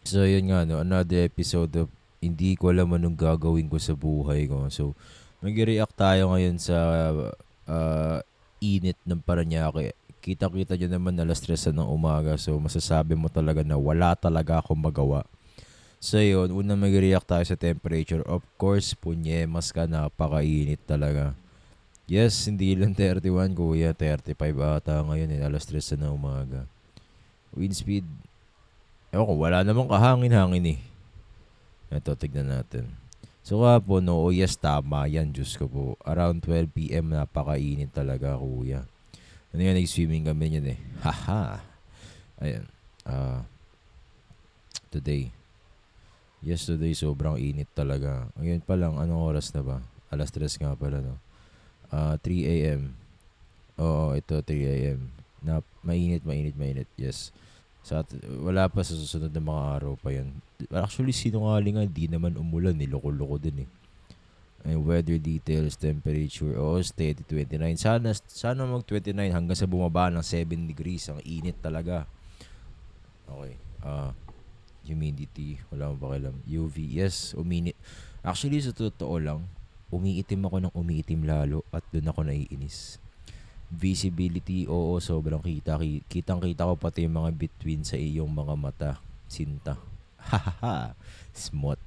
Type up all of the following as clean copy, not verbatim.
So, yun nga, no, another episode of hindi ko alam anong gagawin ko sa buhay ko. So, mag-react tayo ngayon sa uh, init ng Paranaque. Kita-kita nyo naman alas 3 ng umaga. So, masasabi mo talaga na wala talaga akong magawa. So, yun, unang mag-react tayo sa temperature. Of course, punyemas ka, napakainit talaga. Yes, hindi lang 31, kuya. 35 ata ngayon, alas 3 na ng umaga. Wind speed, ewan ko, wala namang kahangin-hangin eh. Ito, tignan natin. So kahapon, no, oh yes, tama yan, Diyos ko po. Around 12 p.m, napakainit talaga, kuya. Ano yan, nag-swimming kami yun eh. Haha. Ayan. Ah, today. Yesterday, sobrang init talaga. Ngayon pa lang, anong oras na ba? Alas 3 nga pala, no? 3 a.m. Oo, ito, 3 a.m. Na, mainit, mainit, mainit. Yes. Wala pa sa susunod na mga araw pa yan. Actually, sinungaling nga, di naman umulan. Niloko-loko din eh. Ay, weather details, temperature, steady 29. Sana mag 29 hanggang sa bumaba ng 7 degrees. Ang init talaga. Okay. Humidity, wala mo pakialam. UV, yes, uminit. Actually, sa totoo lang, umiitim ako ng umiitim lalo at doon ako naiinis. Visibility, oo, sobrang kita. Kitang-kita ko pati yung mga between sa iyong mga mata. Sinta. Hahaha. Smooth.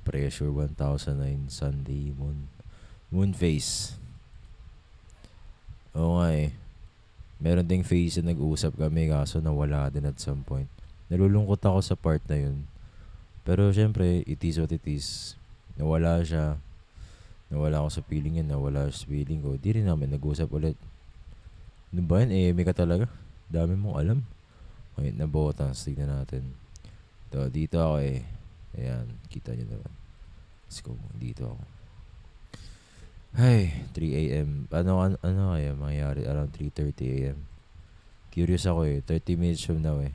Pressure 1009. Sunday. Moon face. Oo nga eh. Meron ding face na nag-uusap kami kaso nawala din at some point. Nalulungkot ako sa part na yun. Pero syempre, it is what it is. Nawala siya. Nawala ako sa feeling niya. Nawala siya sa feeling ko. Di rin namin nag-usap ulit. Ano ba yan? May ka talaga. Dami mong alam. Okay, nabotans. Tignan natin. Dito ako eh. Ayan, kita nyo naman. Let's go. Dito ako. Ay, 3 a.m. Ano kaya mangyayari around 3:30 a.m.? Curious ako eh. 30 minutes from now eh.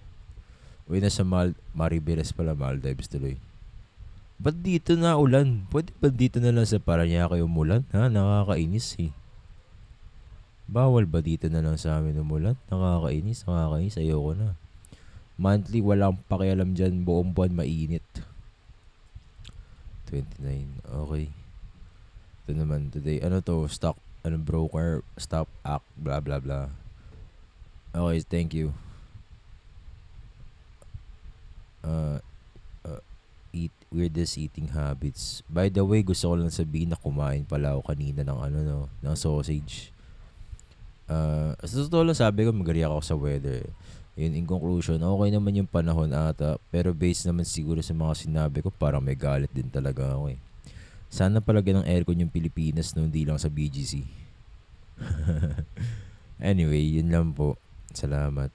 Uy, nasa Maribeles pala, Maldives tuloy. Ba't dito na ulan? Pwede ba dito na lang sa Paranaque umulan? Ha? Nakakainis eh. Bawal ba dito na lang sa amin umulan? Nakakainis, nakakainis. Ayoko na. Monthly, walang pakialam dyan. Buong buwan, mainit. 29. Okay. Ito naman today. Ano to? Stock, broker, stop, act, blah, blah, blah. Okay, thank you. Weirdest eating habits. By the way, gusto ko lang sabihin na kumain pala ako kanina ng ng sausage. Sa totoo lang sabi ko, magariyak ako sa weather. Yun, in conclusion, okay naman yung panahon ata. Pero based naman siguro sa mga sinabi ko, parang may galit din talaga ako eh. Sana palagyan ng aircon yung Pilipinas no, hindi lang sa BGC. Anyway, yun lang po. Salamat.